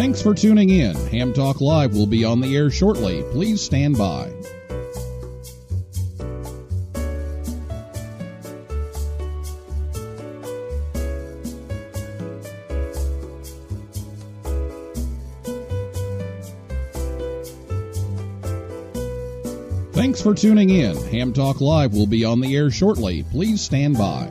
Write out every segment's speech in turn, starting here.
Thanks for tuning in. Ham Talk Live will be on the air shortly. Please stand by. Thanks for tuning in. Ham Talk Live will be on the air shortly. Please stand by.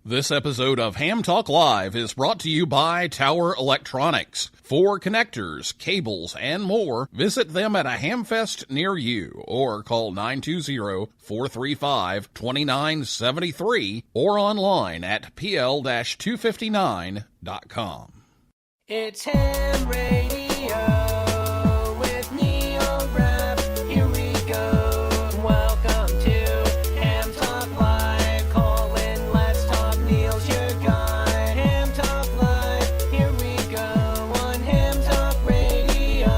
This episode of Ham Talk Live is brought to you by Tower Electronics. For connectors, cables, and more, visit them at a Hamfest near you or call 920-435-2973 or online at pl-259.com. It's Ham Radio with Neil Rapp. Here we go. Welcome to Ham Talk Live. Call in, let's talk. Neil's your guy. Ham Talk Live. Here we go on Ham Talk Radio.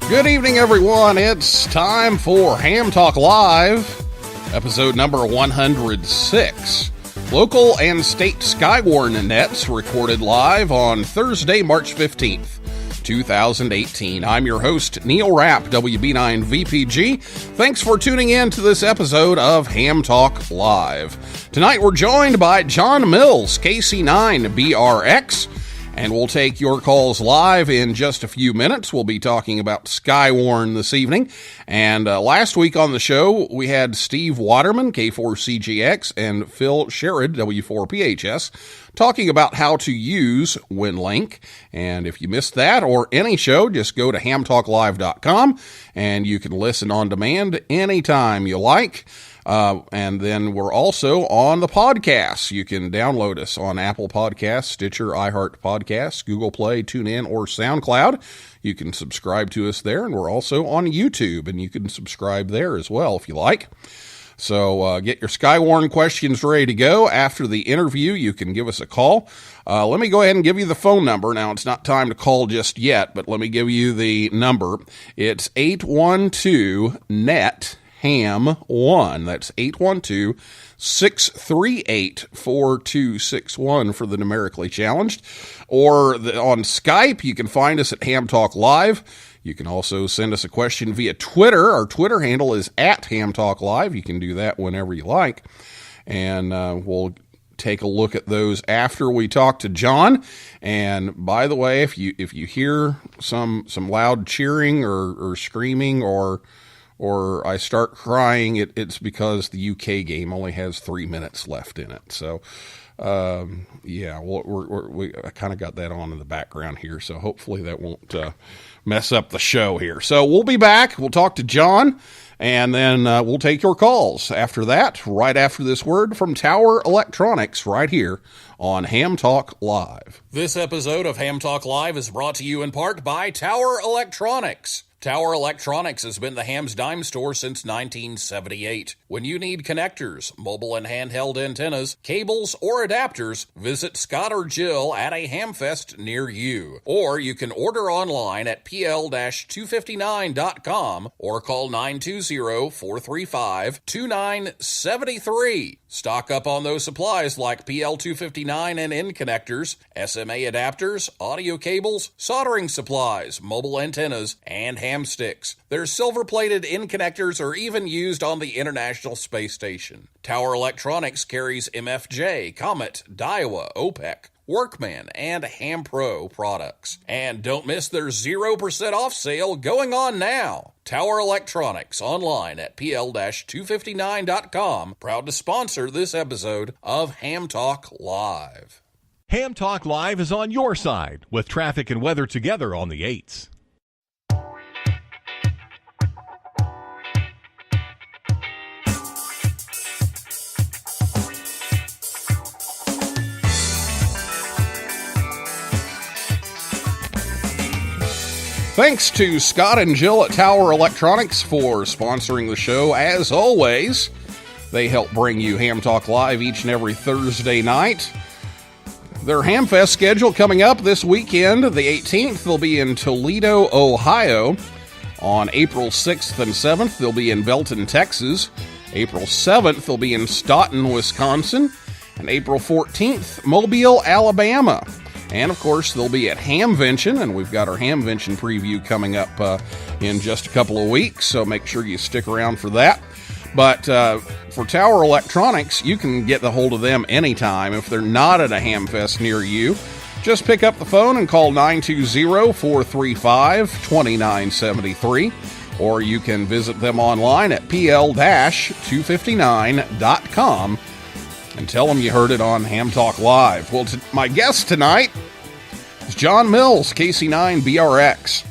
Good evening, everyone. It's time for Ham Talk Live, episode number 106. Local and state SKYWARN Nets recorded live on Thursday, March 15th, 2018. I'm your host, Neil Rapp, WB9VPG. Thanks for tuning in to this episode of Ham Talk Live. Tonight we're joined by John Mills, KC9BRX, and we'll take your calls live in just a few minutes. We'll be talking about SKYWARN this evening. And last week on the show, we had Steve Waterman, K4CGX, and Phil Sherrod, W4PHS, talking about how to use WinLink. And if you missed that or any show, just go to hamtalklive.com and you can listen on demand anytime you like. And then we're also on the podcasts. You can download us on Apple Podcasts, Stitcher, iHeart Podcasts, Google Play, TuneIn, or SoundCloud. You can subscribe to us there, and we're also on YouTube, and you can subscribe there as well if you like. So get your SKYWARN questions ready to go. After the interview, you can give us a call. Let me go ahead and give you the phone number. Now, it's not time to call just yet, but let me give you the number. It's 812-NET HAM1. That's 812-638-4261 for the numerically challenged. Or on Skype, you can find us at Ham Talk Live. You can also send us a question via Twitter. Our Twitter handle is at Ham Talk Live. You can do that whenever you like. And we'll take a look at those after we talk to John. And by the way, if you hear some loud cheering or screaming or I start crying, it's because the UK game only has 3 minutes left in it. So, yeah, we kind of got that on in the background here, so hopefully that won't mess up the show here. So we'll be back. We'll talk to John, and then we'll take your calls after that, right after this word from Tower Electronics right here on Ham Talk Live. This episode of Ham Talk Live is brought to you in part by Tower Electronics. Tower Electronics has been the Ham's dime store since 1978. When you need connectors, mobile and handheld antennas, cables, or adapters, visit Scott or Jill at a Hamfest near you. Or you can order online at pl-259.com or call 920-435-2973. Stock up on those supplies like PL259 and N connectors, SMA adapters, audio cables, soldering supplies, mobile antennas, and ham sticks. Their silver-plated N connectors are even used on the International Space Station. Tower Electronics carries MFJ, Comet, Daiwa, OPEC, Workman, and Ham Pro products. And don't miss their 0% off sale going on now. Tower Electronics, online at pl-259.com. Proud to sponsor this episode of Ham Talk Live. Ham Talk Live is on your side with traffic and weather together on the 8s. Thanks to Scott and Jill at Tower Electronics for sponsoring the show, as always. They help bring you Ham Talk Live each and every Thursday night. Their Hamfest schedule coming up this weekend, the 18th, they'll be in Toledo, Ohio. On April 6th and 7th, they'll be in Belton, Texas. April 7th, they'll be in Staunton, Wisconsin. And April 14th, Mobile, Alabama. And, of course, they'll be at Hamvention, and we've got our Hamvention preview coming up in just a couple of weeks, so make sure you stick around for that. But for Tower Electronics, you can get a hold of them anytime if they're not at a Hamfest near you. Just pick up the phone and call 920-435-2973, or you can visit them online at pl-259.com and tell them you heard it on Ham Talk Live. Well, my guest tonight is John Mills, KC9BRX.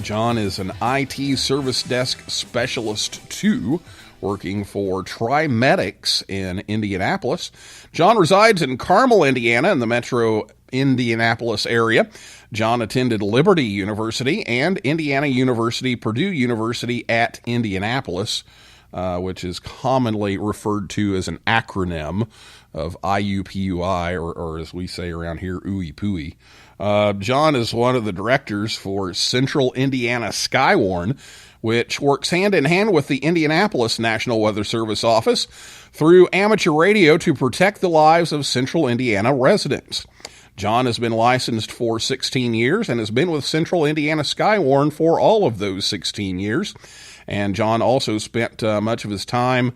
John is an IT Service Desk Specialist 2, working for TriMedics in Indianapolis. John resides in Carmel, Indiana, in the metro Indianapolis area. John attended Liberty University and Indiana University, Purdue University at Indianapolis, which is commonly referred to as an acronym of IUPUI, or as we say around here, ooey pooey. John is one of the directors for Central Indiana SKYWARN, which works hand in hand with the Indianapolis National Weather Service office through amateur radio to protect the lives of Central Indiana residents. John has been licensed for 16 years and has been with Central Indiana SKYWARN for all of those 16 years. And John also spent much of his time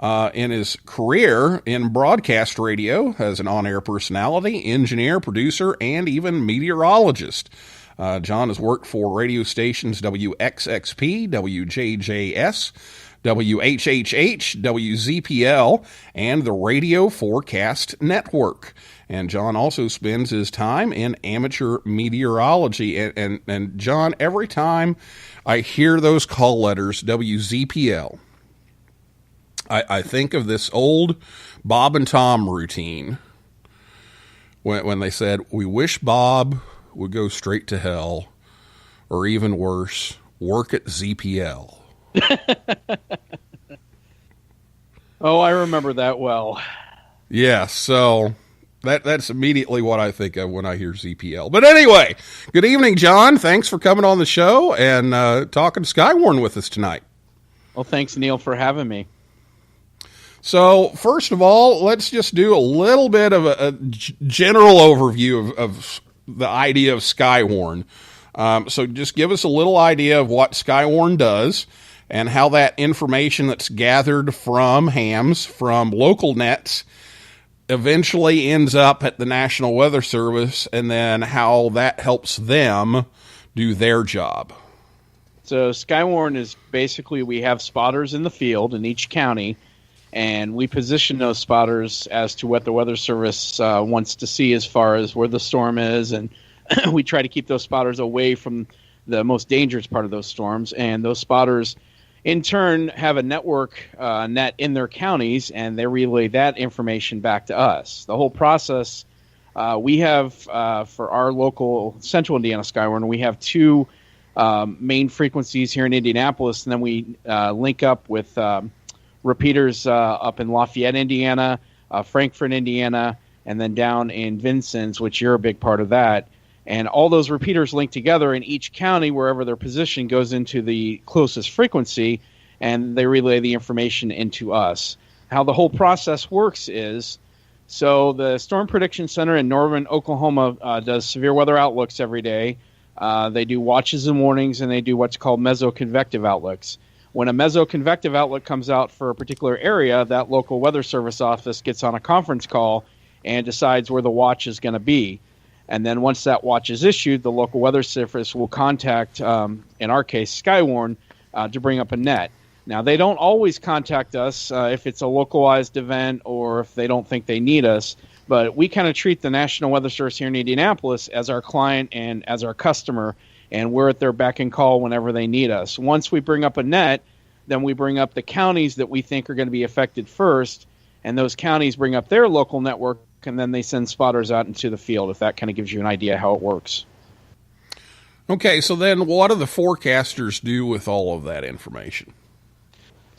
in his career in broadcast radio as an on-air personality, engineer, producer, and even meteorologist. John has worked for radio stations WXXP, WJJS, WHHH, WZPL, and the Radio Forecast Network. And John also spends his time in amateur meteorology. And John, every time I hear those call letters, WZPL, I think of this old Bob and Tom routine when they said, "We wish Bob would go straight to hell, or even worse, work at ZPL." Oh, I remember that well. Yeah, so that's immediately what I think of when I hear ZPL. But anyway, good evening, John. Thanks for coming on the show and talking SKYWARN with us tonight. Well, thanks, Neil, for having me. So, first of all, let's just do a little bit of a general overview of the idea of SKYWARN. So just give us a little idea of what SKYWARN does and how that information that's gathered from hams, from local nets, eventually ends up at the National Weather Service, and then how that helps them do their job. So SKYWARN is basically, we have spotters in the field in each county, and we position those spotters as to what the Weather Service wants to see as far as where the storm is, and we try to keep those spotters away from the most dangerous part of those storms. And those spotters, in turn, have a network net in their counties, and they relay that information back to us. The whole process, we have, for our local Central Indiana SKYWARN, we have two main frequencies here in Indianapolis, and then we link up with repeaters up in Lafayette, Indiana, Frankfort, Indiana, and then down in Vincennes, which you're a big part of that. And all those repeaters link together, in each county, wherever their position goes into the closest frequency, and they relay the information into us. How the whole process works is, so the Storm Prediction Center in Norman, Oklahoma does severe weather outlooks every day. They do watches and warnings, and they do what's called mesoconvective outlooks. When a mesoconvective outlook comes out for a particular area, that local weather service office gets on a conference call and decides where the watch is going to be. And then once that watch is issued, the local weather service will contact, in our case, SKYWARN, to bring up a net. Now, they don't always contact us if it's a localized event or if they don't think they need us, but we kind of treat the National Weather Service here in Indianapolis as our client and as our customer, and we're at their beck and call whenever they need us. Once we bring up a net, then we bring up the counties that we think are going to be affected first, and those counties bring up their local network, and then they send spotters out into the field, if that kind of gives you an idea how it works. Okay, so then what do the forecasters do with all of that information?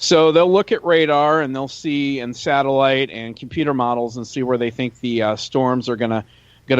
So they'll look at radar and they'll see and satellite and computer models and see where they think the storms are gonna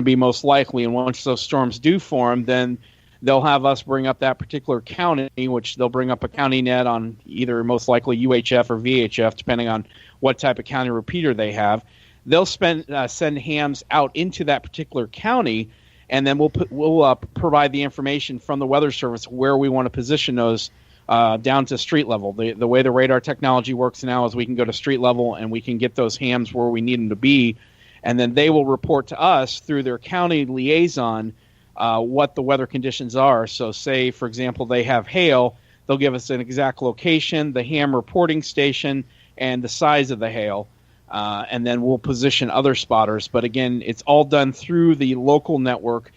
be most likely. And once those storms do form, then they'll have us bring up that particular county, which they'll bring up a county net on either most likely UHF or VHF, depending on what type of county repeater they have. They'll send hams out into that particular county, and then we'll provide the information from the Weather Service where we want to position those down to street level. The way the radar technology works now is we can go to street level and we can get those hams where we need them to be, and then they will report to us through their county liaison what the weather conditions are. So say, for example, they have hail, they'll give us an exact location, the ham reporting station, and the size of the hail. And then we'll position other spotters. But again, it's all done through the local network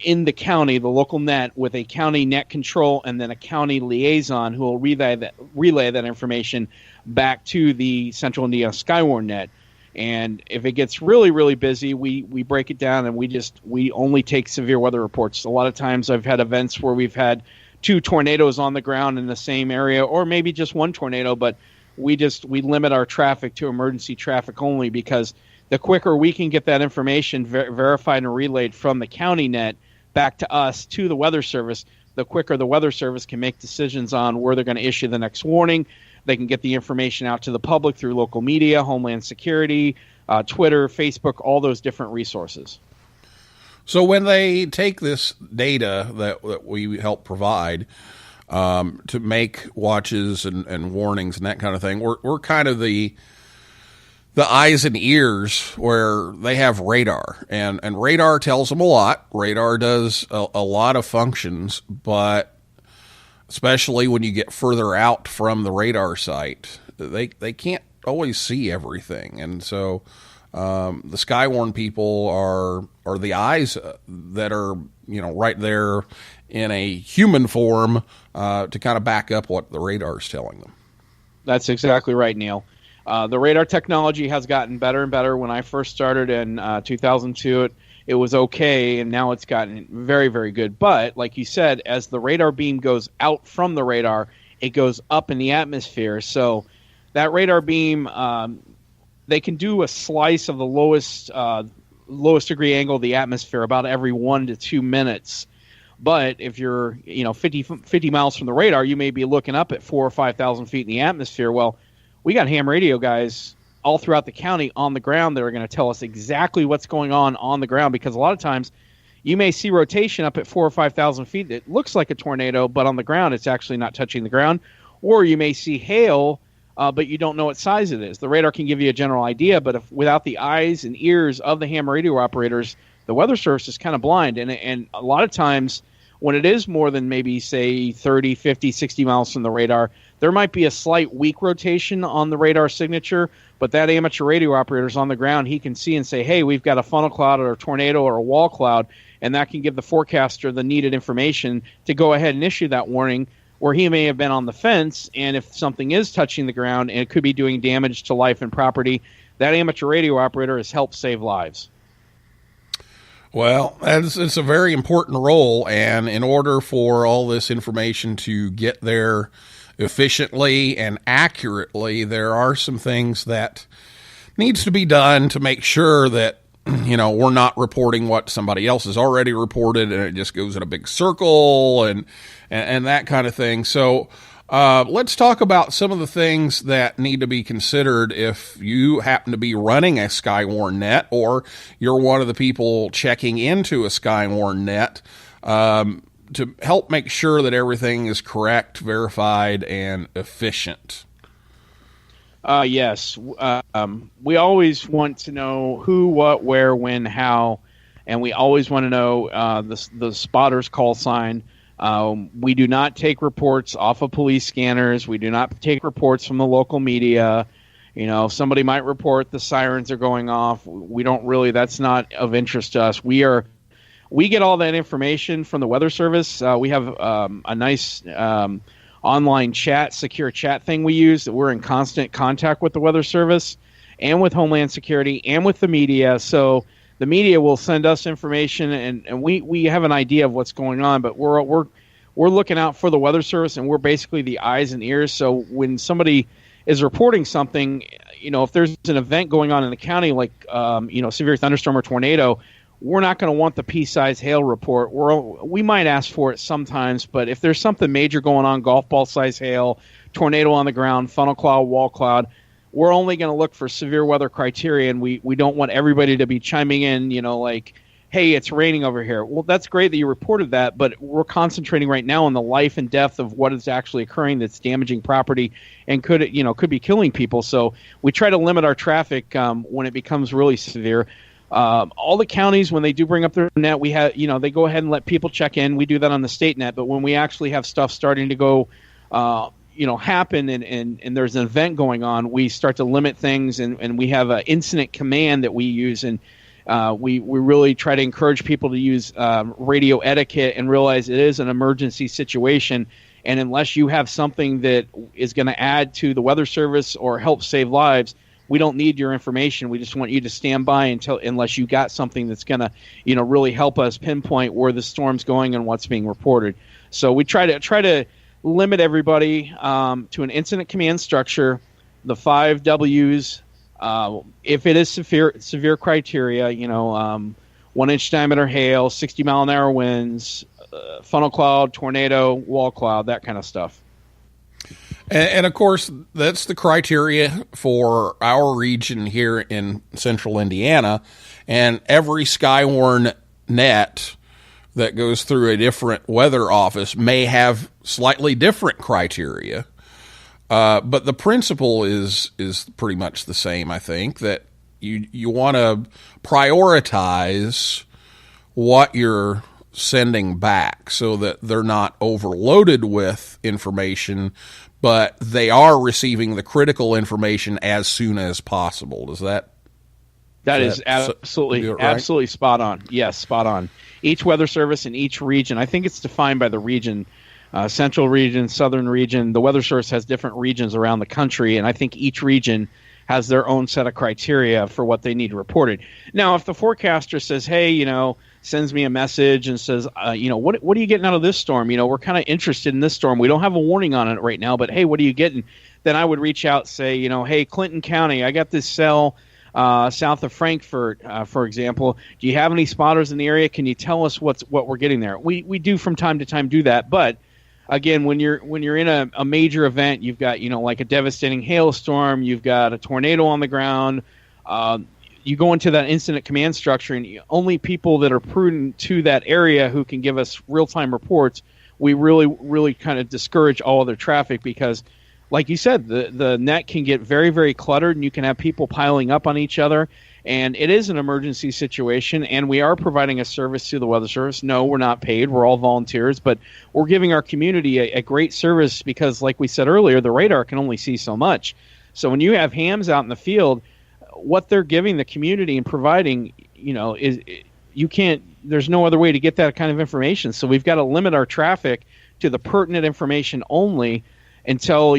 in the county, the local net, with a county net control and then a county liaison who will relay that information back to the Central Indiana SKYWARN Net. And if it gets really, really busy, we break it down and we only take severe weather reports. A lot of times I've had events where we've had 2 tornadoes on the ground in the same area, or maybe just 1 tornado, but we limit our traffic to emergency traffic only, because the quicker we can get that information verified and relayed from the county net back to us to the Weather Service, the quicker the Weather Service can make decisions on where they're going to issue the next warning. They can get the information out to the public through local media, Homeland Security, Twitter, Facebook, all those different resources. So when they take this data that we help provide to make watches and warnings and that kind of thing, we're kind of the eyes and ears where they have radar, and radar tells them a lot. Radar does a lot of functions, but especially when you get further out from the radar site, they can't always see everything. And so the SKYWARN people are the eyes that are, right there in a human form to kind of back up what the radar is telling them. That's exactly right, Neil. The radar technology has gotten better and better. When I first started in 2002, it was okay, and now it's gotten very, very good. But like you said, as the radar beam goes out from the radar, it goes up in the atmosphere. So that radar beam, they can do a slice of the lowest degree angle of the atmosphere about every 1 to 2 minutes. But if you're 50 miles from the radar, you may be looking up at 4,000 or 5,000 feet in the atmosphere. Well, we got ham radio guys all throughout the county on the ground that are going to tell us exactly what's going on the ground, because a lot of times you may see rotation up at 4,000 or 5,000 feet that looks like a tornado, but on the ground it's actually not touching the ground. Or you may see hail, but you don't know what size it is. The radar can give you a general idea, but without the eyes and ears of the ham radio operators, the Weather Service is kind of blind. And a lot of times when it is more than maybe, say, 30, 50, 60 miles from the radar, there might be a slight weak rotation on the radar signature, but that amateur radio operator is on the ground. He can see and say, hey, we've got a funnel cloud or a tornado or a wall cloud, and that can give the forecaster the needed information to go ahead and issue that warning, where he may have been on the fence, and if something is touching the ground and it could be doing damage to life and property, that amateur radio operator has helped save lives. Well, it's a very important role, and in order for all this information to get there efficiently and accurately, there are some things that needs to be done to make sure that we're not reporting what somebody else has already reported and it just goes in a big circle and that kind of thing. So let's talk about some of the things that need to be considered if you happen to be running a SKYWARN net, or you're one of the people checking into a SKYWARN net, to help make sure that everything is correct, verified, and efficient. Yes. We always want to know who, what, where, when, how, and we always want to know the spotter's call sign. We do not take reports off of police scanners. We do not take reports from the local media. Somebody might report the sirens are going off. We don't really, that's not of interest to us. We get all that information from the Weather Service. We have a nice online chat, secure chat thing we use, that we're in constant contact with the Weather Service and with Homeland Security and with the media. So the media will send us information, and we have an idea of what's going on, but we're looking out for the Weather Service, and we're basically the eyes and ears. So when somebody is reporting something, if there's an event going on in the county, like severe thunderstorm or tornado, we're not going to want the pea-size hail report. We might ask for it sometimes, but if there's something major going on, golf ball size hail, tornado on the ground, funnel cloud, wall cloud, we're only going to look for severe weather criteria, and we don't want everybody to be chiming in, like, hey, it's raining over here. Well, that's great that you reported that, but we're concentrating right now on the life and death of what is actually occurring that's damaging property and could be killing people. So we try to limit our traffic when it becomes really severe. All the counties, when they do bring up their net, we have, they go ahead and let people check in. We do that on the state net, but when we actually have stuff starting to go, happen and there's an event going on, we start to limit things, and we have an incident command that we use, and we really try to encourage people to use radio etiquette and realize it is an emergency situation. And unless you have something that is going to add to the Weather Service or help save lives, we don't need your information. We just want you to stand by unless you got something that's going to, really help us pinpoint where the storm's going and what's being reported. So we try to limit everybody to an incident command structure, the 5 W's. If it is severe criteria, 1-inch diameter hail, 60-mile-an-hour winds, funnel cloud, tornado, wall cloud, that kind of stuff. And of course, that's the criteria for our region here in Central Indiana. And every SKYWARN net that goes through a different weather office may have slightly different criteria. But the principle is pretty much the same, I think, that you want to prioritize what you're sending back so that they're not overloaded with information, but they are receiving the critical information as soon as possible. That is absolutely right? Absolutely spot on. Yes, spot on. Each weather service in each region, I think it's defined by the region. Central region, southern region. The Weather Service has different regions around the country, and I think each region has their own set of criteria for what they need reported. Now, if the forecaster says, hey, sends me a message and says, what are you getting out of this storm? We're kind of interested in this storm. We don't have a warning on it right now, but hey, what are you getting? Then I would reach out, say, hey, Clinton County, I got this cell south of Frankfort, for example. Do you have any spotters in the area? Can you tell us what we're getting there? We do from time to time do that, but again, when you're in a major event, you've got like a devastating hailstorm, you've got a tornado on the ground. You go into that incident command structure, and only people that are prudent to that area who can give us real-time reports. We really, really kind of discourage all other traffic because, like you said, the net can get very, very cluttered, and you can have people piling up on each other. And it is an emergency situation, and we are providing a service to the Weather Service. No, we're not paid. We're all volunteers, but we're giving our community a great service because, like we said earlier, the radar can only see so much. So when you have hams out in the field, what they're giving the community and providing, is you can't. There's no other way to get that kind of information. So we've got to limit our traffic to the pertinent information only until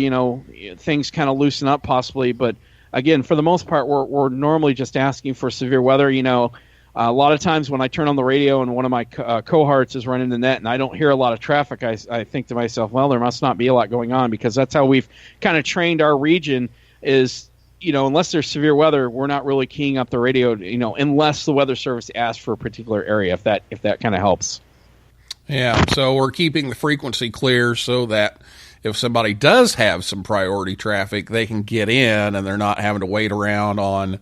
things kind of loosen up, possibly, but. Again, for the most part, we're normally just asking for severe weather. A lot of times when I turn on the radio and one of my cohorts is running the net and I don't hear a lot of traffic, I think to myself, well, there must not be a lot going on, because that's how we've kind of trained our region is, unless there's severe weather, we're not really keying up the radio, unless the Weather Service asks for a particular area, if that kind of helps. Yeah, so we're keeping the frequency clear so that if somebody does have some priority traffic, they can get in and they're not having to wait around on,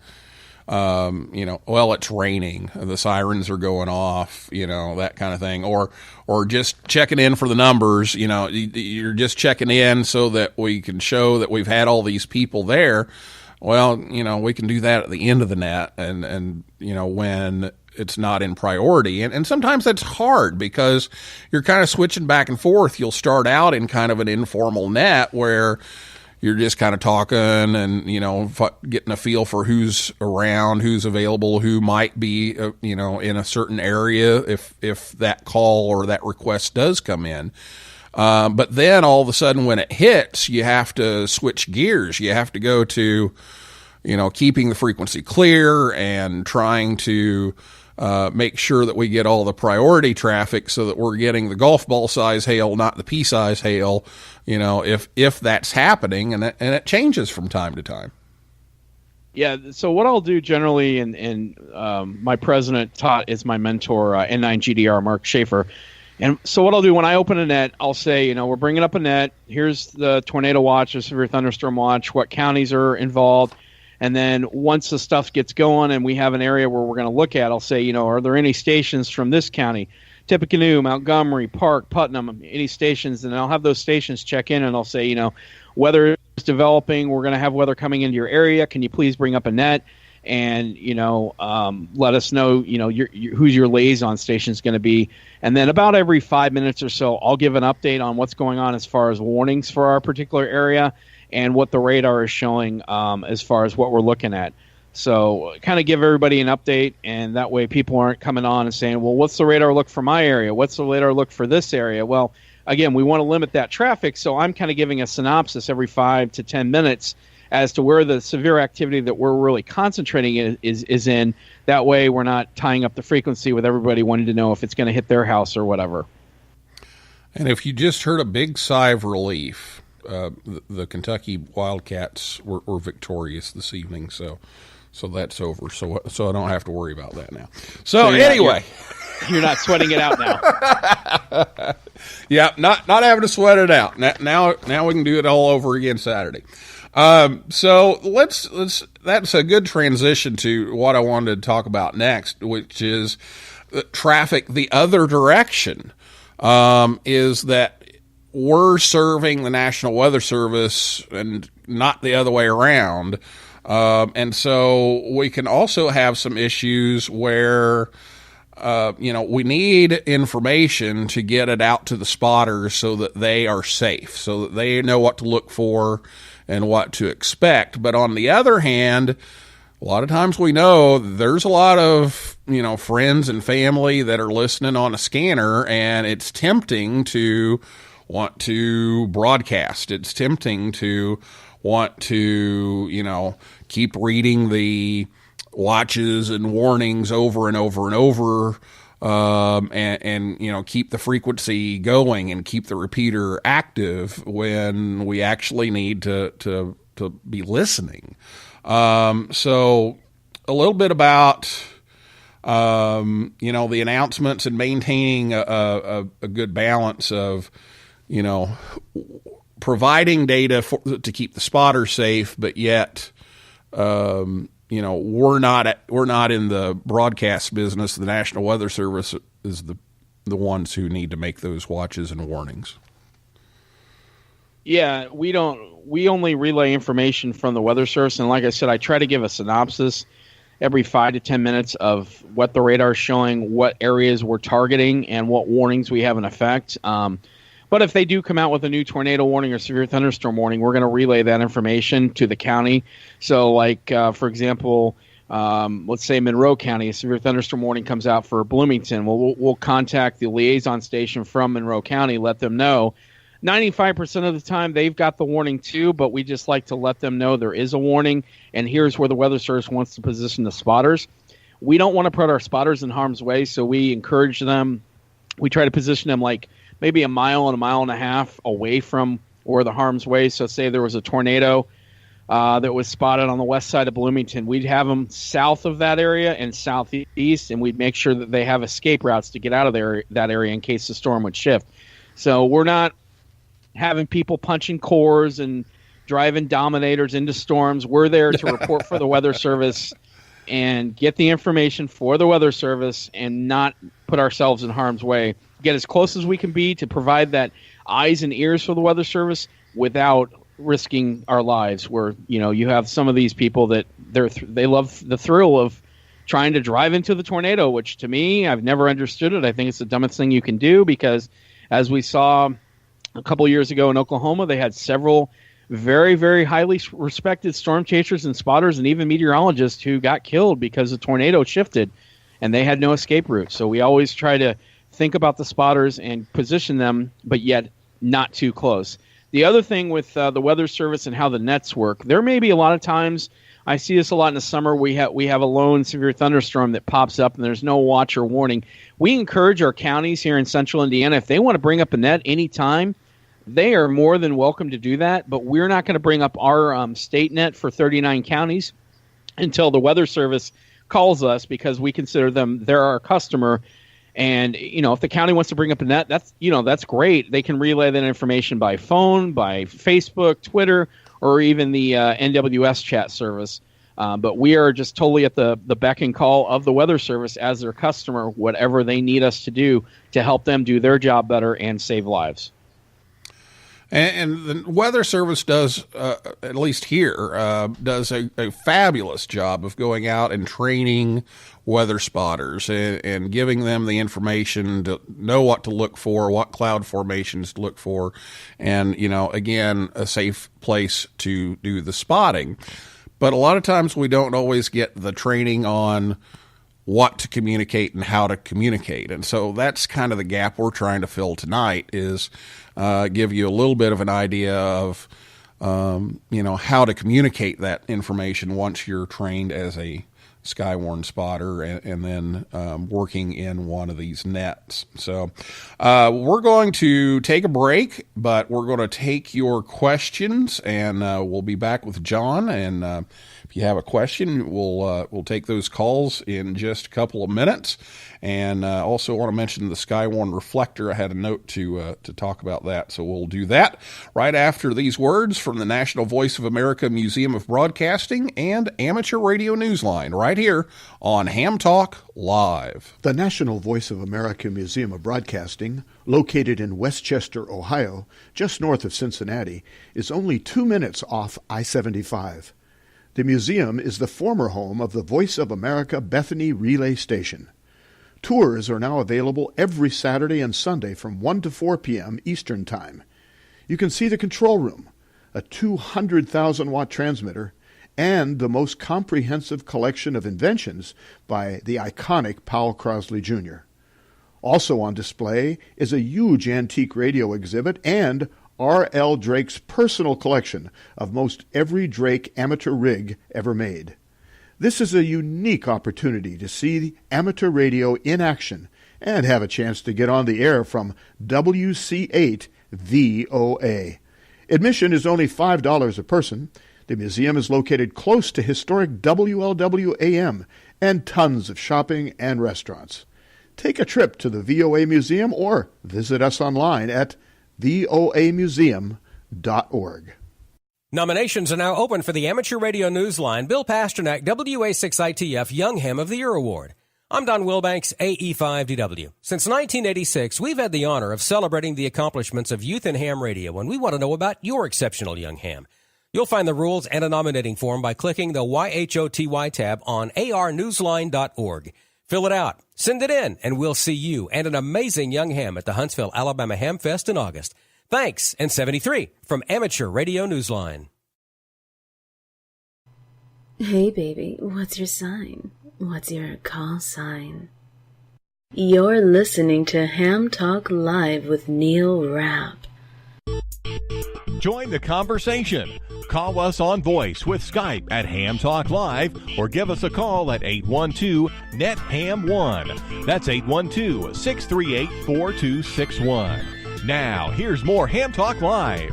it's raining, the sirens are going off, that kind of thing, or just checking in for the numbers. You're just checking in so that we can show that we've had all these people there. Well, we can do that at the end of the net, and when it's not in priority. And sometimes that's hard because you're kind of switching back and forth. You'll start out in kind of an informal net where you're just kind of talking and, getting a feel for who's around, who's available, who might be, in a certain area if that call or that request does come in. But then all of a sudden when it hits, you have to switch gears. You have to go to, keeping the frequency clear and trying to make sure that we get all the priority traffic so that we're getting the golf ball size hail, not the pea size hail, if that's happening, and it changes from time to time. Yeah, so what I'll do generally, and my president, Todd, is my mentor, N9GDR, Mark Schaefer. And so what I'll do when I open a net, I'll say, we're bringing up a net. Here's the tornado watch, or severe thunderstorm watch, what counties are involved. And then once the stuff gets going and we have an area where we're going to look at, I'll say, are there any stations from this county? Tippecanoe, Montgomery, Park, Putnam, any stations? And I'll have those stations check in, and I'll say, weather is developing. We're going to have weather coming into your area. Can you please bring up a net? And, let us know, who's your liaison station is going to be. And then about every 5 minutes or so, I'll give an update on what's going on as far as warnings for our particular area and what the radar is showing as far as what we're looking at. So kind of give everybody an update, and that way people aren't coming on and saying, well, what's the radar look for my area? What's the radar look for this area? Well, again, we want to limit that traffic, so I'm kind of giving a synopsis every 5 to 10 minutes as to where the severe activity that we're really concentrating is in. That way we're not tying up the frequency with everybody wanting to know if it's going to hit their house or whatever. And if you just heard a big sigh of relief, the Kentucky Wildcats were victorious this evening, so that's over. So I don't have to worry about that now. So anyway, you're not sweating it out now. Yeah, not having to sweat it out. Now we can do it all over again Saturday. So that's a good transition to what I wanted to talk about next, which is traffic the other direction. Is that we're serving the National Weather Service and not the other way around. And so we can also have some issues where, we need information to get it out to the spotters so that they are safe, so that they know what to look for and what to expect. But on the other hand, a lot of times we know there's a lot of, friends and family that are listening on a scanner, and it's tempting to want to broadcast. It's tempting to want to, keep reading the watches and warnings over and over and over, and keep the frequency going and keep the repeater active when we actually need to be listening. So a little bit about, the announcements and maintaining a good balance of, providing data to keep the spotter safe, but yet, we're not in the broadcast business. The National Weather Service is the ones who need to make those watches and warnings. Yeah, we only relay information from the Weather Service, and like I said, I try to give a synopsis every 5 to 10 minutes of what the radar is showing, what areas we're targeting, and what warnings we have in effect. But if they do come out with a new tornado warning or severe thunderstorm warning, we're going to relay that information to the county. So, for example, let's say Monroe County, a severe thunderstorm warning comes out for Bloomington. We'll contact the liaison station from Monroe County, let them know. 95% of the time, they've got the warning too, but we just like to let them know there is a warning, and here's where the Weather Service wants to position the spotters. We don't want to put our spotters in harm's way, so we encourage them. We try to position them maybe a mile and a half away from where the harm's way. So say there was a tornado that was spotted on the west side of Bloomington. We'd have them south of that area and southeast, and we'd make sure that they have escape routes to get out of that area in case the storm would shift. So we're not having people punching cores and driving Dominators into storms. We're there to report for the Weather Service and get the information for the Weather Service and not put ourselves in harm's way. Get as close as we can be to provide that eyes and ears for the Weather Service without risking our lives. Where you have some of these people that they love the thrill of trying to drive into the tornado, which to me, I've never understood it. I think it's the dumbest thing you can do, because as we saw a couple years ago in Oklahoma, they had several very, very highly respected storm chasers and spotters and even meteorologists who got killed because the tornado shifted and they had no escape route. So we always try to think about the spotters and position them, but yet not too close. The other thing with the Weather Service and how the nets work, there may be a lot of times I see this a lot in the summer. We have a lone severe thunderstorm that pops up, and there's no watch or warning. We encourage our counties here in Central Indiana, if they want to bring up a net anytime, they are more than welcome to do that. But we're not going to bring up our state net for 39 counties until the Weather Service calls us, because we consider them, they're our customer. And, if the county wants to bring up a net, that's great. They can relay that information by phone, by Facebook, Twitter, or even the NWS chat service. But we are just totally at the beck and call of the Weather Service as their customer, whatever they need us to do to help them do their job better and save lives. And the Weather Service does, at least here, does a fabulous job of going out and training weather spotters and giving them the information to know what to look for, what cloud formations to look for, and, again, a safe place to do the spotting. But a lot of times we don't always get the training on what to communicate and how to communicate. And so that's kind of the gap we're trying to fill tonight, is give you a little bit of an idea of, how to communicate that information once you're trained as a SKYWARN spotter and then working in one of these nets. So we're going to take a break, but we're going to take your questions, and we'll be back with John. And if you have a question, we'll take those calls in just a couple of minutes. And also want to mention the SKYWARN reflector. I had a note to talk about that, so we'll do that right after these words from the National Voice of America Museum of Broadcasting and Amateur Radio Newsline right here on Ham Talk Live. The National Voice of America Museum of Broadcasting, located in Westchester, Ohio, just north of Cincinnati, is only 2 minutes off I-75. The museum is the former home of the Voice of America Bethany Relay Station. Tours are now available every Saturday and Sunday from 1 to 4 p.m. Eastern Time. You can see the control room, a 200,000-watt transmitter, and the most comprehensive collection of inventions by the iconic Powell Crosley Jr. Also on display is a huge antique radio exhibit and R.L. Drake's personal collection of most every Drake amateur rig ever made. This is a unique opportunity to see amateur radio in action and have a chance to get on the air from WC8 VOA. Admission is only $5 a person. The museum is located close to historic WLW-AM and tons of shopping and restaurants. Take a trip to the VOA Museum or visit us online at voamuseum.org. Nominations are now open for the Amateur Radio Newsline Bill Pasternak WA6ITF Young Ham of the Year Award. I'm Don Wilbanks, AE5DW. Since 1986, we've had the honor of celebrating the accomplishments of youth in ham radio, and we want to know about your exceptional young ham. You'll find the rules and a nominating form by clicking the YHOTY tab on arnewsline.org. Fill it out, send it in, and we'll see you and an amazing young ham at the Huntsville, Alabama Ham Fest in August. Thanks, and 73 from Amateur Radio Newsline. Hey, baby, what's your sign? What's your call sign? You're listening to Ham Talk Live with Neil Rapp. Join the conversation. Call us on voice with Skype at Ham Talk Live or give us a call at 812-NET-HAM1. That's 812-638-4261. Now, here's more Ham Talk Live.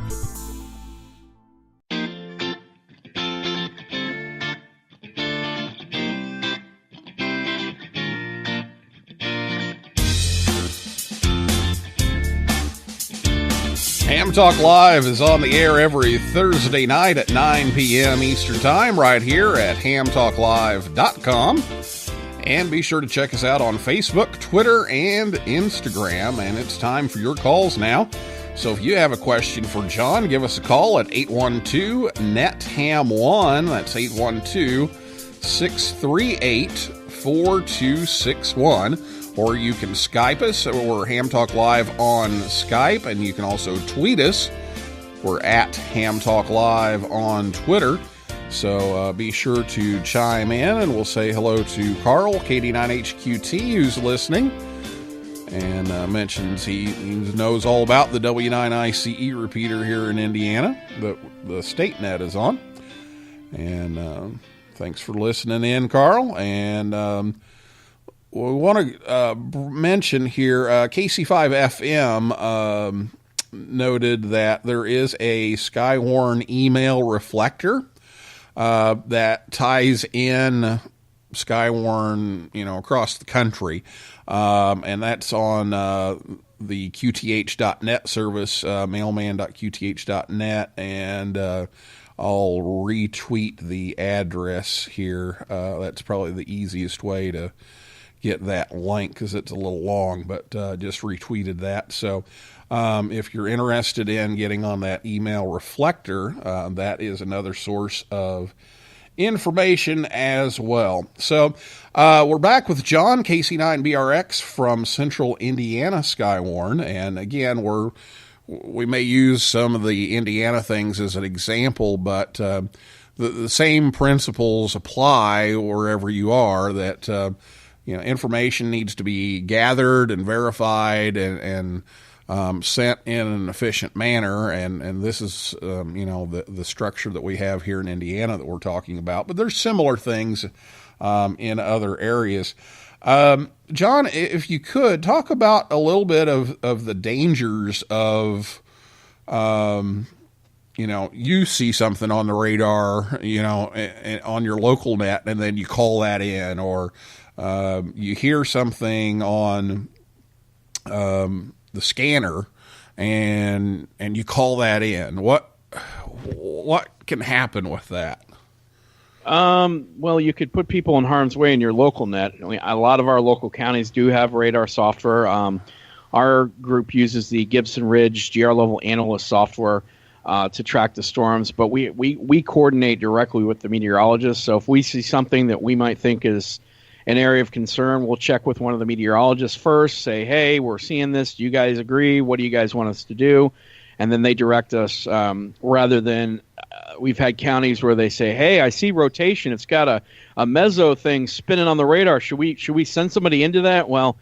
Ham Talk Live is on the air every Thursday night at 9 p.m. Eastern Time right here at hamtalklive.com. And be sure to check us out on Facebook, Twitter, and Instagram. And it's time for your calls now. So if you have a question for John, give us a call at 812-NET-HAM1. That's 812-638-4261. Or you can Skype us. We're Ham Talk Live on Skype. And you can also tweet us. We're at Ham Talk Live on Twitter. So be sure to chime in, and we'll say hello to Carl, KD9HQT, who's listening, and mentions he knows all about the W9ICE repeater here in Indiana that the state net is on. And Thanks for listening in, Carl. And we want to mention here, KC5 FM noted that there is a SKYWARN email reflector that ties in SKYWARN, across the country. And that's on the qth.net service, mailman.qth.net, and I'll retweet the address here. That's probably the easiest way to get that link because it's a little long, but just retweeted that. So if you're interested in getting on that email reflector, that is another source of information as well. So we're back with John, KC9BRX from Central Indiana SKYWARN, and again, we may use some of the Indiana things as an example, but the same principles apply wherever you are, that information needs to be gathered and verified and sent in an efficient manner, and this is the structure that we have here in Indiana that we're talking about. But there's similar things in other areas. John, if you could talk about a little bit of the dangers of you see something on the radar, on your local net, and then you call that in, or you hear something on the scanner and you call that in. What can happen with that? Well, you could put people in harm's way in your local net. I mean, a lot of our local counties do have radar software. Our group uses the Gibson Ridge GR level analyst software to track the storms, but we coordinate directly with the meteorologists. So if we see something that we might think is an area of concern, we'll check with one of the meteorologists first, say, hey, we're seeing this. Do you guys agree? What do you guys want us to do? And then they direct us, rather than we've had counties where they say, hey, I see rotation. It's got a meso thing spinning on the radar. Should we send somebody into that? Well,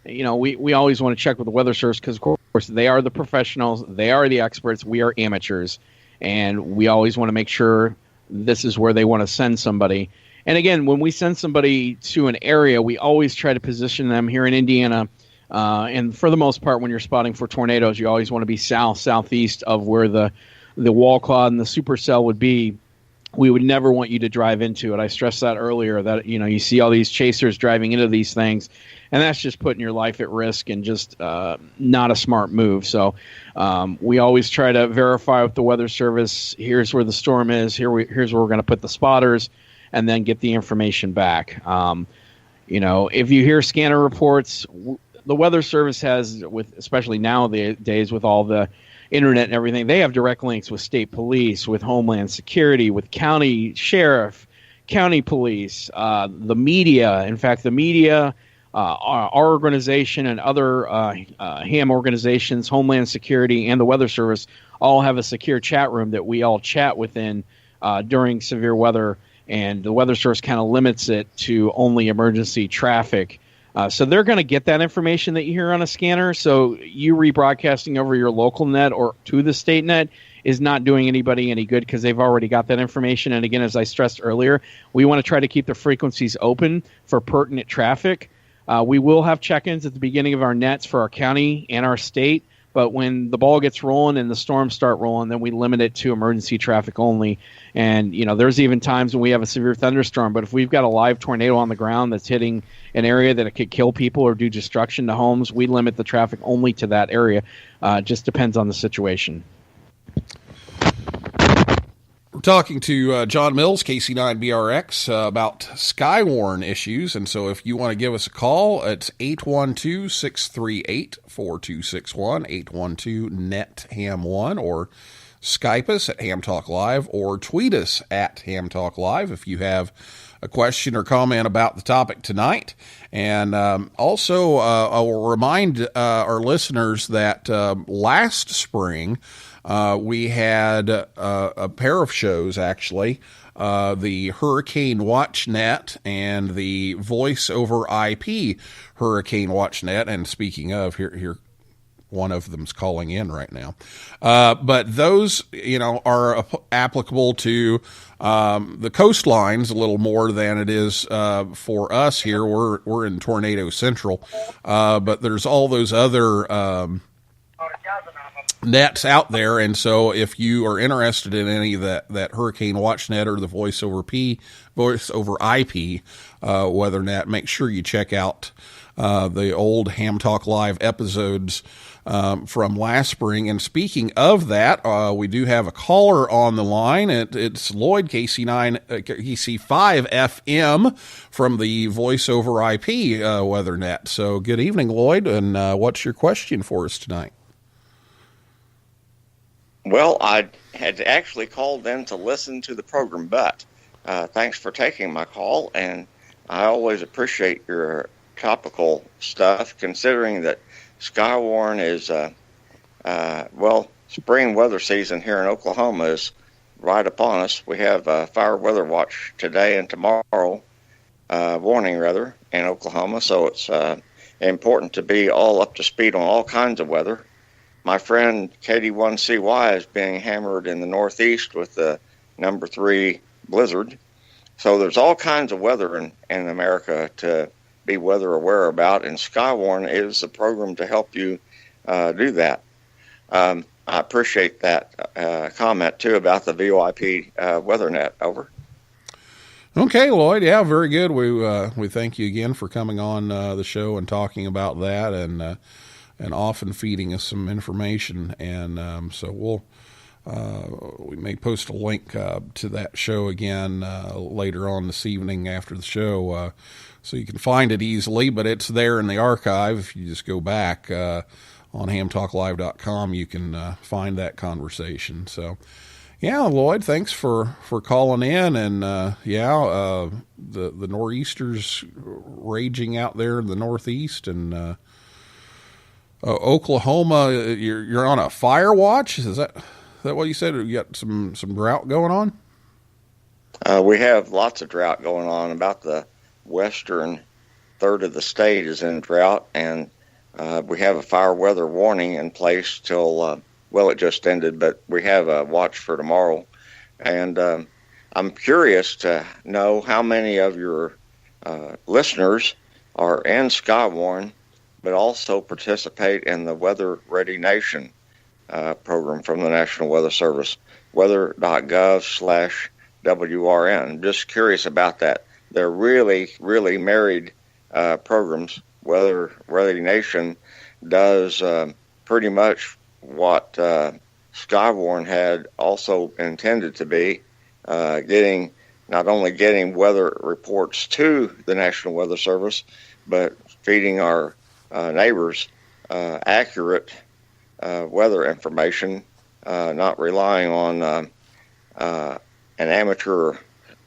we always want to check with the Weather Service because, of course, they are the professionals. They are the experts. We are amateurs. And we always want to make sure this is where they want to send somebody. And again, when we send somebody to an area, we always try to position them here in Indiana. And for the most part, when you're spotting for tornadoes, you always want to be southeast of where the wall cloud and the supercell would be. We would never want you to drive into it. I stressed that earlier, that you see all these chasers driving into these things, and that's just putting your life at risk and just not a smart move. So we always try to verify with the Weather Service, here's where the storm is, here's where we're going to put the spotters, and then get the information back. If you hear scanner reports, the Weather Service has, especially nowadays with all the internet and everything, they have direct links with state police, with Homeland Security, with county sheriff, county police, the media. In fact, the media, our organization and other ham organizations, Homeland Security and the Weather Service, all have a secure chat room that we all chat within during severe weather, and the Weather Service kind of limits it to only emergency traffic. So they're going to get that information that you hear on a scanner. So you rebroadcasting over your local net or to the state net is not doing anybody any good because they've already got that information. And again, as I stressed earlier, we want to try to keep the frequencies open for pertinent traffic. We will have check-ins at the beginning of our nets for our county and our state. But when the ball gets rolling and the storms start rolling, then we limit it to emergency traffic only. And, there's even times when we have a severe thunderstorm. But if we've got a live tornado on the ground that's hitting an area that it could kill people or do destruction to homes, we limit the traffic only to that area. Just depends on the situation. We're talking to John Mills, KC9BRX, about SKYWARN issues. And so if you want to give us a call, it's 812-638-4261, 812-NET-HAM1, or Skype us at HamTalkLive, or tweet us at HamTalkLive if you have a question or comment about the topic tonight. And also, I will remind our listeners that last spring, we had a pair of shows, actually, the Hurricane Watch Net and the Voice over IP Hurricane Watch Net. And speaking of, here one of them's calling in right now. But those, are applicable to the coastlines a little more than it is for us here. We're in Tornado Central, but there's all those other nets out there, and so if you are interested in any of that Hurricane Watch Net or the voice over IP weather net, make sure you check out the old Ham Talk Live episodes from last spring. And speaking of that, we do have a caller on the line. It's Lloyd, KC5 FM from the voice over IP weather net. So good evening, Lloyd, and what's your question for us tonight? Well, I had actually called in to listen to the program, but thanks for taking my call, and I always appreciate your topical stuff, considering that SKYWARN is, spring weather season here in Oklahoma is right upon us. We have a fire weather watch today and tomorrow, warning rather, in Oklahoma, so it's important to be all up to speed on all kinds of weather. My friend KD1CY is being hammered in the Northeast with the number 3 blizzard. So there's all kinds of weather in America to be weather aware about, and SKYWARN is the program to help you do that. I appreciate that comment, too, about the VoIP WeatherNet. Over. Okay, Lloyd. Yeah, very good. We thank you again for coming on the show and talking about that, and often feeding us some information. And so we may post a link to that show again later on this evening after the show, so you can find it easily. But it's there in the archive. If you just go back on hamtalklive.com, you can find that conversation. So, yeah, Lloyd, thanks for calling in. And the nor'easters raging out there in the Northeast, and Oklahoma, you're on a fire watch. Is that what you said? You got some drought going on? We have lots of drought going on. About the western third of the state is in drought, and we have a fire weather warning in place till, it just ended, but we have a watch for tomorrow. And I'm curious to know how many of your listeners are in SKYWARN, but also participate in the Weather Ready Nation program from the National Weather Service, weather.gov/WRN. Just curious about that. They're really, really married programs. Weather Ready Nation does pretty much what SKYWARN had also intended to be, not only getting weather reports to the National Weather Service, but feeding our neighbors accurate weather information, not relying on an amateur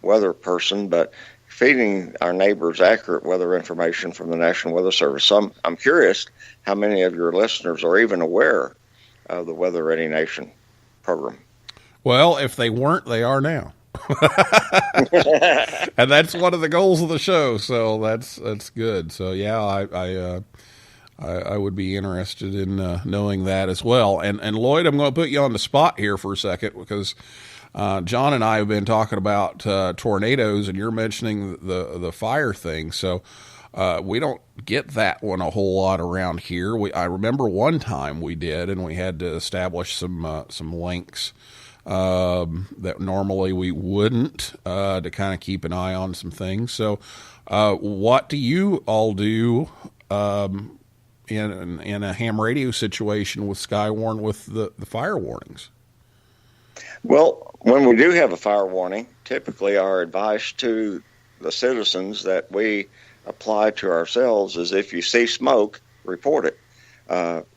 weather person, but feeding our neighbors accurate weather information from the National Weather Service. So I'm curious how many of your listeners are even aware of the Weather Ready Nation program. Well, if they weren't, they are now. And that's one of the goals of the show, so that's good. So yeah, I would be interested in knowing that as well. And Lloyd, I'm going to put you on the spot here for a second, because John and I have been talking about tornadoes, and you're mentioning the fire thing. So we don't get that one a whole lot around here. I remember one time we did, and we had to establish some links that normally we wouldn't, to kind of keep an eye on some things. So what do you all do in a ham radio situation with SKYWARN with the fire warnings? Well, when we do have a fire warning, typically our advice to the citizens that we apply to ourselves is, if you see smoke, report it.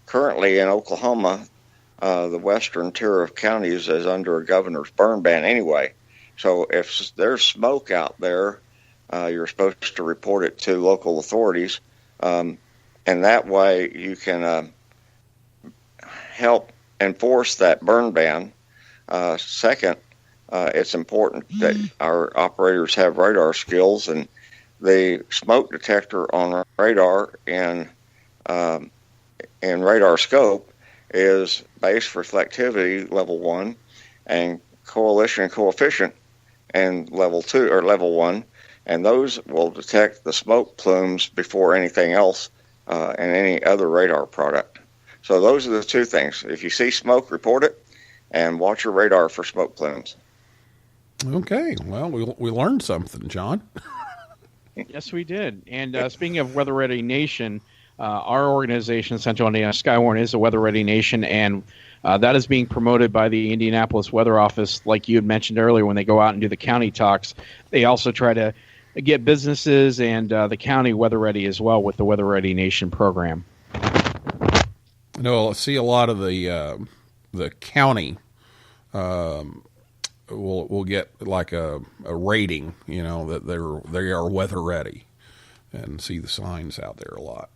Currently in Oklahoma, the western tier of counties is under a governor's burn ban anyway. So if there's smoke out there, you're supposed to report it to local authorities. And that way you can help enforce that burn ban. Second, it's important that our operators have radar skills, and the smoke detector on radar in in radar scope is base reflectivity level 1 and coalition coefficient and level 2 or level 1, and those will detect the smoke plumes before anything else and any other radar product. So those are the two things. If you see smoke, report it, and watch your radar for smoke plumes. Okay, well, we learned something, John. Yes, we did. And speaking of Weather Ready Nation, our organization, Central Indiana SKYWARN, is a Weather Ready Nation, and that is being promoted by the Indianapolis Weather Office, like you had mentioned earlier, when they go out and do the county talks. They also try to get businesses and the county weather ready as well with the Weather Ready Nation program. No, I see a lot of the county will get like a rating, that they are weather ready, and see the signs out there a lot.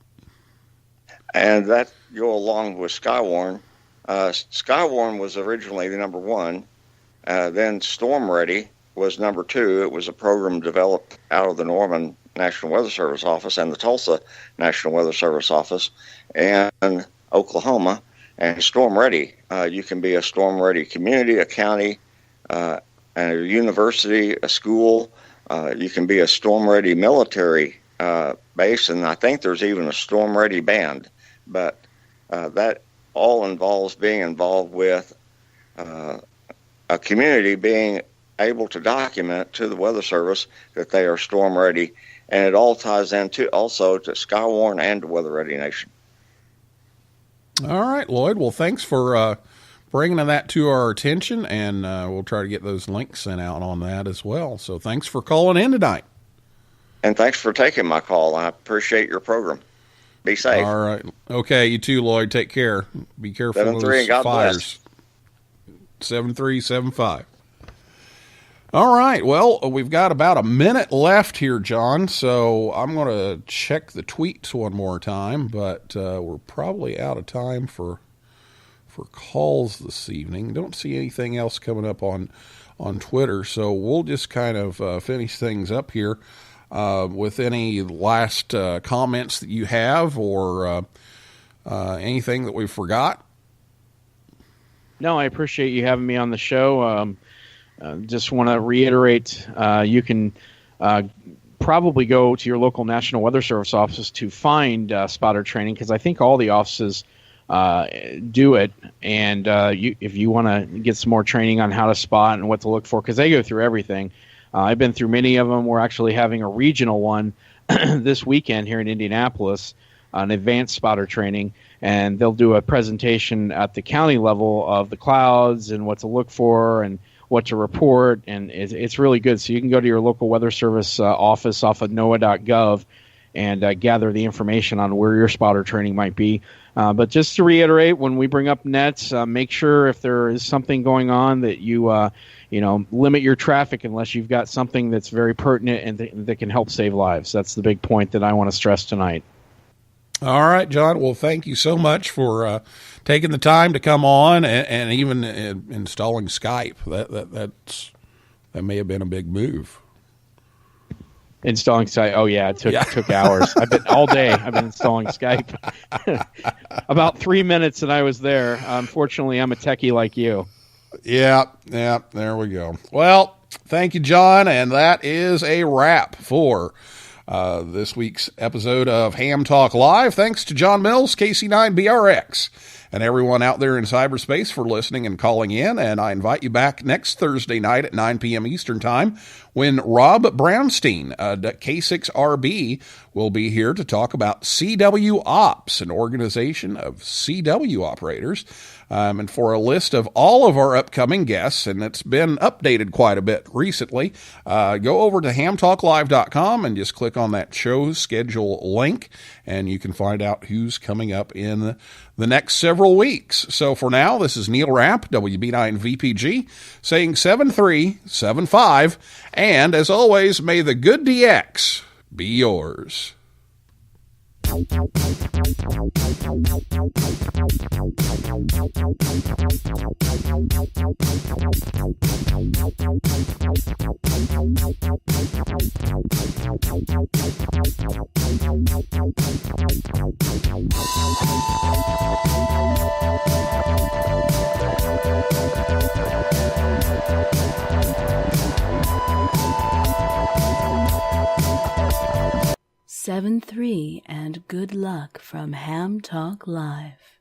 And that go along with SKYWARN. SKYWARN was originally the number 1. Then Storm Ready was number 2. It was a program developed out of the Norman National Weather Service office and the Tulsa National Weather Service office and Oklahoma. And Storm Ready, you can be a Storm Ready community, a county, a university, a school. You can be a Storm Ready military base, and I think there's even a Storm Ready band. But that all involves being involved with a community being able to document to the Weather Service that they are storm ready, and it all ties into also to SKYWARN and to Weather Ready Nation. All right, Lloyd. Well, thanks for bringing that to our attention, and we'll try to get those links sent out on that as well. So thanks for calling in tonight. And thanks for taking my call. I appreciate your program. Be safe. All right. Okay, you too, Lloyd. Take care. Be careful of those God fires. 7375. All right. Well, we've got about a minute left here, John, so I'm going to check the tweets one more time, but we're probably out of time for calls this evening. Don't see anything else coming up on Twitter, so we'll just kind of finish things up here with any last comments that you have or anything that we forgot. No, I appreciate you having me on the show. Just want to reiterate, you can probably go to your local National Weather Service office to find spotter training, because I think all the offices do it. And if you want to get some more training on how to spot and what to look for, because they go through everything. I've been through many of them. We're actually having a regional one this weekend here in Indianapolis, an advanced spotter training, and they'll do a presentation at the county level of the clouds and what to look for and what to report, and it's really good. So you can go to your local weather service office off of NOAA.gov and gather the information on where your spotter training might be. But just to reiterate, when we bring up nets, make sure if there is something going on that you limit your traffic unless you've got something that's very pertinent and that can help save lives. That's the big point that I want to stress tonight. All right, John. Well, thank you so much for taking the time to come on and even installing Skype. That may have been a big move. Installing Skype. Oh yeah, it took hours. I've been installing Skype. About 3 minutes and I was there. Unfortunately, I'm a techie like you. Yeah, there we go. Well, thank you, John, and that is a wrap for this week's episode of Ham Talk Live. Thanks to John Mills, KC9BRX, and everyone out there in cyberspace for listening and calling in. And I invite you back next Thursday night at 9 p.m. Eastern Time when Rob Brownstein, K6RB, will be here to talk about CW Ops, an organization of CW operators. And for a list of all of our upcoming guests, and it's been updated quite a bit recently, go over to hamtalklive.com and just click on that show schedule link, and you can find out who's coming up in the next several weeks. So for now, this is Neil Rapp, WB9VPG, saying 7375, and as always, may the good DX be yours. 7-3 and good luck from Ham Talk Live.